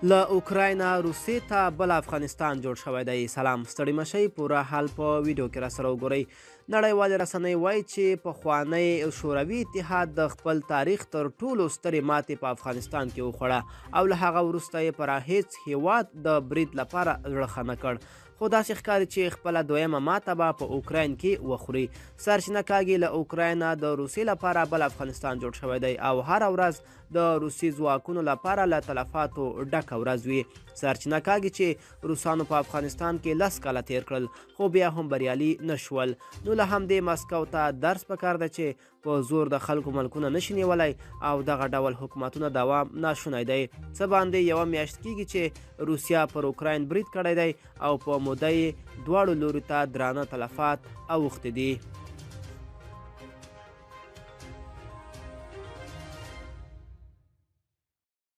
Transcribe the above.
له اوکراینا روسیې ته بل افغانستان جوړ شوی دی. سلام، ستړي مشئ، پوره حال په ویډیو کې راسره وګورئ. نړیوالې رسنۍ وایي چې پخوانی شوروي اتحاد د خپل تاریخ تر ټولو سترې ماتې په افغانستان کې وخوړه او له هغه وروسته یې پر هیڅ هیواد د برید لپاره زړه ښه نه کړ. خو داسې ښکاري چې خپله دویمه ماته به په اوکراین کې وخوري. سرچینه کاږي له اوکراینا د روسیې لپاره بل افغانستان جوړ شوی دی او هره ورځ د روسي ځواکونو لپاره له تلفاتو ډکه ورځ وي. سرچینه کاږي چې روسانو په افغانستان کې 10 کاله تیر کړل خو بیا هم بریالي نه شول. نو له همدې مسکو ته درس پکار ده چې په زور د خلکو ملکونه نشي نیولی او دغه ډول حکومتونه دوام ناشونی دی. څه باندې یوه میاشت کیږي چې روسیه پر اوکراین برید کړی دی او په موده یې دواړو لوري ته درانه تلفات اوښتي دي.